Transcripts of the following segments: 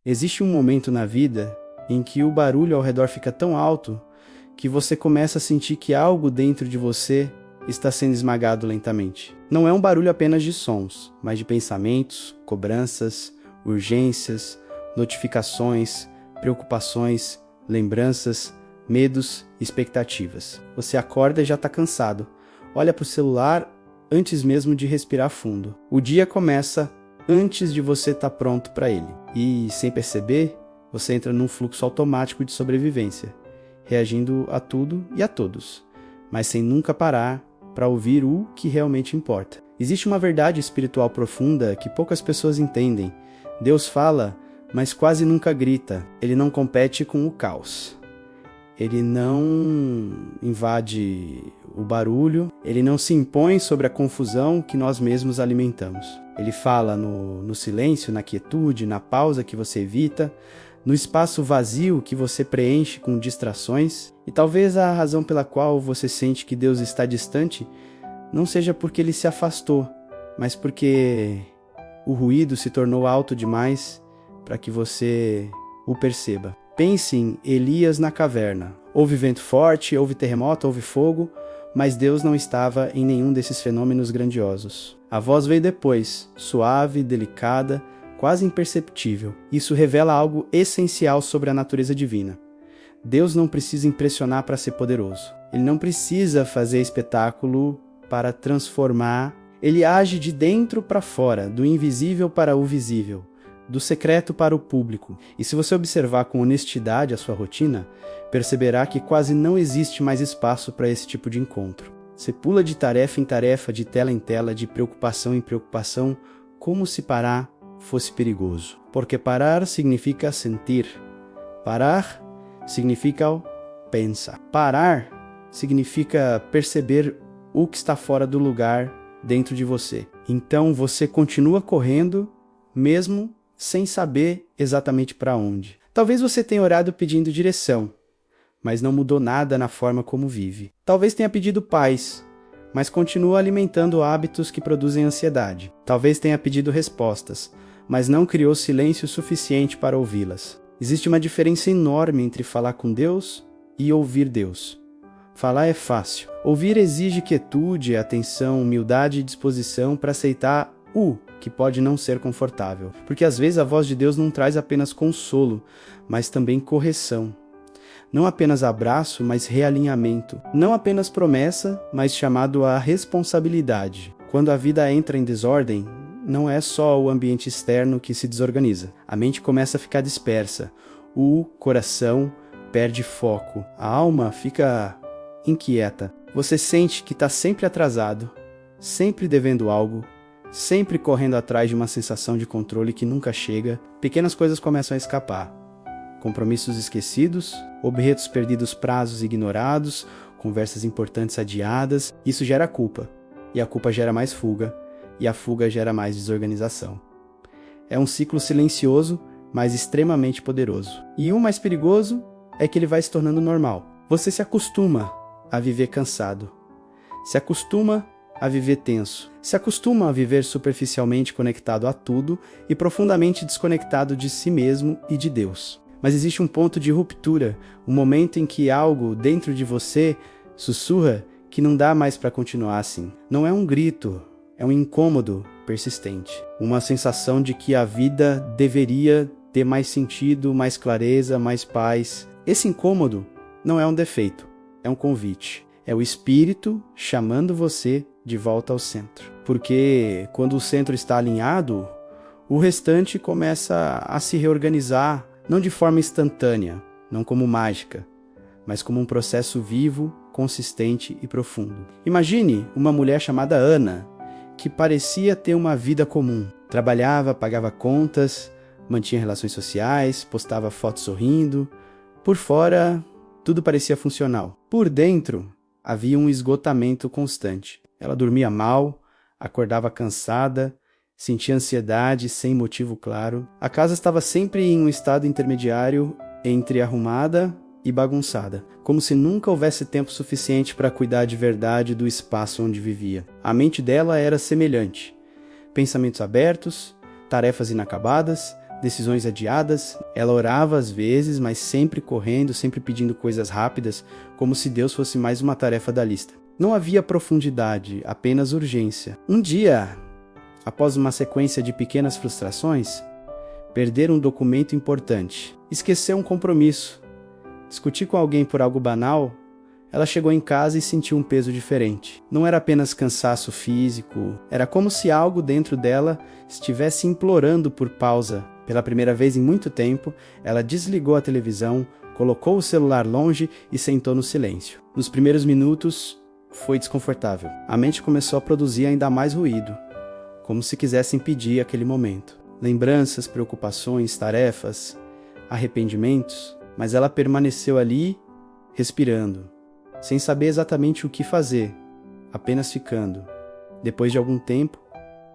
Existe um momento na vida em que o barulho ao redor fica tão alto que você começa a sentir que algo dentro de você está sendo esmagado lentamente. Não é um barulho apenas de sons, mas de pensamentos, cobranças, urgências, notificações, preocupações, lembranças, medos, expectativas. Você acorda e já está cansado. Olha para o celular antes mesmo de respirar fundo. O dia começa antes de você estar pronto para ele. E, sem perceber, você entra num fluxo automático de sobrevivência, reagindo a tudo e a todos, mas sem nunca parar para ouvir o que realmente importa. Existe uma verdade espiritual profunda que poucas pessoas entendem. Deus fala, mas quase nunca grita. Ele não compete com o caos. Ele não invade o barulho, ele não se impõe sobre a confusão que nós mesmos alimentamos. Ele fala no silêncio, na quietude, na pausa que você evita, no espaço vazio que você preenche com distrações. E talvez a razão pela qual você sente que Deus está distante não seja porque ele se afastou, mas porque o ruído se tornou alto demais para que você o perceba. Pense em Elias na caverna. Houve vento forte, houve terremoto, houve fogo, mas Deus não estava em nenhum desses fenômenos grandiosos. A voz veio depois, suave, delicada, quase imperceptível. Isso revela algo essencial sobre a natureza divina. Deus não precisa impressionar para ser poderoso. Ele não precisa fazer espetáculo para transformar. Ele age de dentro para fora, do invisível para o visível, do secreto para o público. E se você observar com honestidade a sua rotina, perceberá que quase não existe mais espaço para esse tipo de encontro. Você pula de tarefa em tarefa, de tela em tela, de preocupação em preocupação, como se parar fosse perigoso. Porque parar significa sentir. Parar significa pensar. Parar significa perceber o que está fora do lugar dentro de você. Então você continua correndo, mesmo sem saber exatamente para onde. Talvez você tenha orado pedindo direção, mas não mudou nada na forma como vive. Talvez tenha pedido paz, mas continua alimentando hábitos que produzem ansiedade. Talvez tenha pedido respostas, mas não criou silêncio suficiente para ouvi-las. Existe uma diferença enorme entre falar com Deus e ouvir Deus. Falar é fácil. Ouvir exige quietude, atenção, humildade e disposição para aceitar o que pode não ser confortável. Porque às vezes a voz de Deus não traz apenas consolo, mas também correção. Não apenas abraço, mas realinhamento. Não apenas promessa, mas chamado à responsabilidade. Quando a vida entra em desordem, não é só o ambiente externo que se desorganiza. A mente começa a ficar dispersa. O coração perde foco. A alma fica inquieta. Você sente que está sempre atrasado, sempre devendo algo, sempre correndo atrás de uma sensação de controle que nunca chega. Pequenas coisas começam a escapar. Compromissos esquecidos, objetos perdidos, prazos ignorados, conversas importantes adiadas. Isso gera culpa. E a culpa gera mais fuga. E a fuga gera mais desorganização. É um ciclo silencioso, mas extremamente poderoso. E o mais perigoso é que ele vai se tornando normal. Você se acostuma a viver cansado. Se acostuma a viver tenso. Se acostuma a viver superficialmente conectado a tudo e profundamente desconectado de si mesmo e de Deus. Mas existe um ponto de ruptura, um momento em que algo dentro de você sussurra que não dá mais para continuar assim. Não é um grito, é um incômodo persistente. Uma sensação de que a vida deveria ter mais sentido, mais clareza, mais paz. Esse incômodo não é um defeito, é um convite. É o espírito chamando você de volta ao centro. Porque quando o centro está alinhado, o restante começa a se reorganizar, não de forma instantânea, não como mágica, mas como um processo vivo, consistente e profundo. Imagine uma mulher chamada Ana, que parecia ter uma vida comum. Trabalhava, pagava contas, mantinha relações sociais, postava fotos sorrindo. Por fora, tudo parecia funcional. Por dentro, havia um esgotamento constante. Ela dormia mal, acordava cansada, sentia ansiedade sem motivo claro. A casa estava sempre em um estado intermediário entre arrumada e bagunçada, como se nunca houvesse tempo suficiente para cuidar de verdade do espaço onde vivia. A mente dela era semelhante. Pensamentos abertos, tarefas inacabadas, decisões adiadas. Ela orava às vezes, mas sempre correndo, sempre pedindo coisas rápidas, como se Deus fosse mais uma tarefa da lista. Não havia profundidade, apenas urgência. Um dia, após uma sequência de pequenas frustrações, perder um documento importante, esquecer um compromisso, discutir com alguém por algo banal, ela chegou em casa e sentiu um peso diferente. Não era apenas cansaço físico, era como se algo dentro dela estivesse implorando por pausa. Pela primeira vez em muito tempo, ela desligou a televisão, colocou o celular longe e sentou no silêncio. Nos primeiros minutos, foi desconfortável. A mente começou a produzir ainda mais ruído, como se quisesse impedir aquele momento. Lembranças, preocupações, tarefas, arrependimentos, mas ela permaneceu ali, respirando, sem saber exatamente o que fazer, apenas ficando. Depois de algum tempo,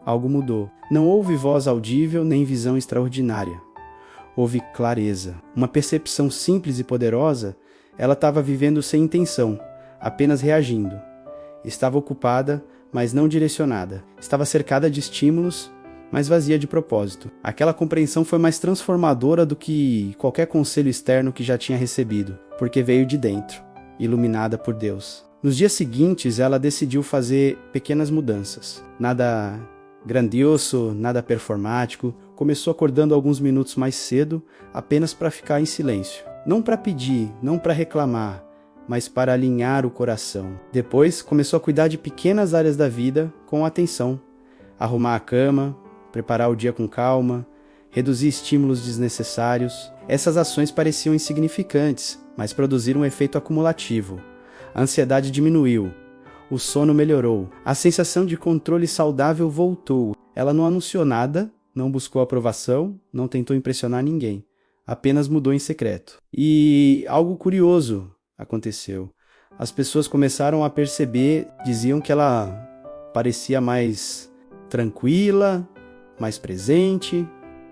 algo mudou. Não houve voz audível nem visão extraordinária. Houve clareza. Uma percepção simples e poderosa. Ela estava vivendo sem intenção, apenas reagindo. Estava ocupada, mas não direcionada. Estava cercada de estímulos, mas vazia de propósito. Aquela compreensão foi mais transformadora do que qualquer conselho externo que já tinha recebido, porque veio de dentro, iluminada por Deus. Nos dias seguintes, ela decidiu fazer pequenas mudanças. Nada grandioso, nada performático. Começou acordando alguns minutos mais cedo, apenas para ficar em silêncio. Não para pedir, não para reclamar, mas para alinhar o coração. Depois, começou a cuidar de pequenas áreas da vida com atenção. Arrumar a cama, preparar o dia com calma, reduzir estímulos desnecessários. Essas ações pareciam insignificantes, mas produziram um efeito acumulativo. A ansiedade diminuiu, o sono melhorou, a sensação de controle saudável voltou. Ela não anunciou nada, não buscou aprovação, não tentou impressionar ninguém, apenas mudou em secreto. E algo curioso aconteceu. As pessoas começaram a perceber, diziam que ela parecia mais tranquila, mais presente,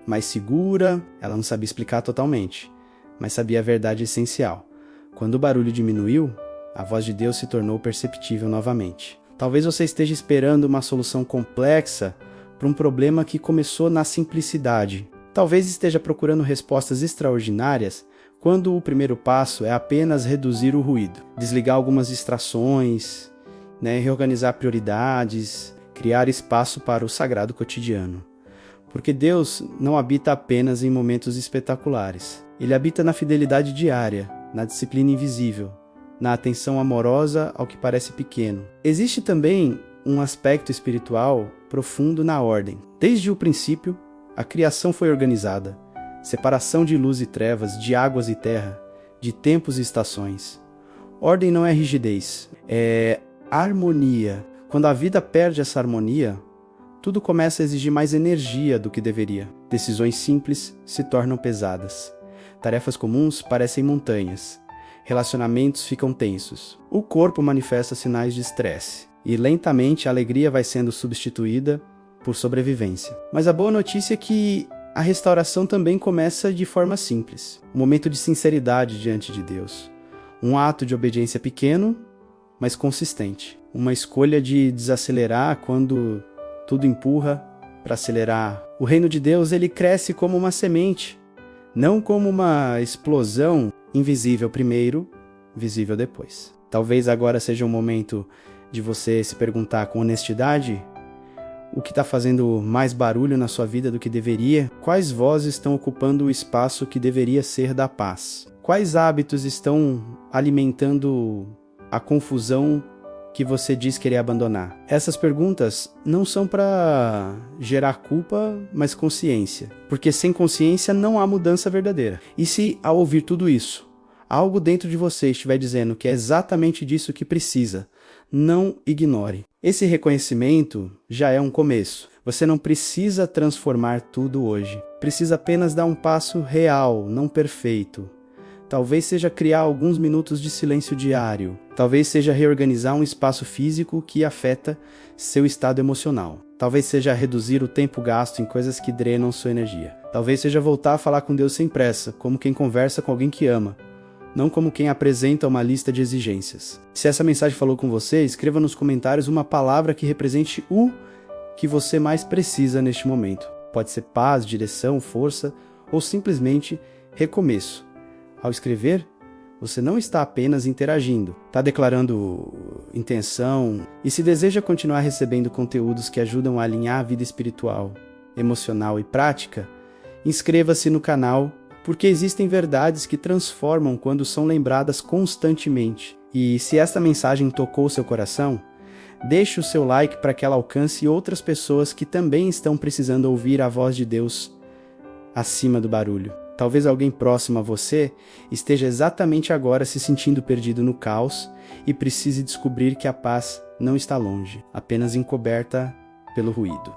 mais segura. Ela não sabia explicar totalmente, mas sabia a verdade essencial. Quando o barulho diminuiu, a voz de Deus se tornou perceptível novamente. Talvez você esteja esperando uma solução complexa para um problema que começou na simplicidade. Talvez esteja procurando respostas extraordinárias quando o primeiro passo é apenas reduzir o ruído, desligar algumas distrações, reorganizar prioridades, criar espaço para o sagrado cotidiano. Porque Deus não habita apenas em momentos espetaculares. Ele habita na fidelidade diária, na disciplina invisível, na atenção amorosa ao que parece pequeno. Existe também um aspecto espiritual profundo na ordem. Desde o princípio, a criação foi organizada. Separação de luz e trevas, de águas e terra, de tempos e estações. Ordem não é rigidez, é harmonia. Quando a vida perde essa harmonia, tudo começa a exigir mais energia do que deveria. Decisões simples se tornam pesadas. Tarefas comuns parecem montanhas. Relacionamentos ficam tensos. O corpo manifesta sinais de estresse. E lentamente a alegria vai sendo substituída por sobrevivência. Mas a boa notícia é que a restauração também começa de forma simples. Um momento de sinceridade diante de Deus. Um ato de obediência pequeno, mas consistente. Uma escolha de desacelerar quando tudo empurra para acelerar. O reino de Deus, ele cresce como uma semente, não como uma explosão invisível primeiro, visível depois. Talvez agora seja um momento de você se perguntar com honestidade o que está fazendo mais barulho na sua vida do que deveria, quais vozes estão ocupando o espaço que deveria ser da paz, quais hábitos estão alimentando a confusão que você diz querer abandonar. Essas perguntas não são para gerar culpa, mas consciência, porque sem consciência não há mudança verdadeira. E se, ao ouvir tudo isso, algo dentro de você estiver dizendo que é exatamente disso que precisa, não ignore. Esse reconhecimento já é um começo. Você não precisa transformar tudo hoje. Precisa apenas dar um passo real, não perfeito. Talvez seja criar alguns minutos de silêncio diário. Talvez seja reorganizar um espaço físico que afeta seu estado emocional. Talvez seja reduzir o tempo gasto em coisas que drenam sua energia. Talvez seja voltar a falar com Deus sem pressa, como quem conversa com alguém que ama, não como quem apresenta uma lista de exigências. Se essa mensagem falou com você, escreva nos comentários uma palavra que represente o que você mais precisa neste momento. pode ser paz, direção, força ou simplesmente recomeço. Ao escrever, você não está apenas interagindo, está declarando intenção, e se deseja continuar recebendo conteúdos que ajudam a alinhar a vida espiritual, emocional e prática, inscreva-se no canal, porque existem verdades que transformam quando são lembradas constantemente. E se esta mensagem tocou seu coração, deixe o seu like para que ela alcance outras pessoas que também estão precisando ouvir a voz de Deus acima do barulho. Talvez alguém próximo a você esteja exatamente agora se sentindo perdido no caos e precise descobrir que a paz não está longe, apenas encoberta pelo ruído.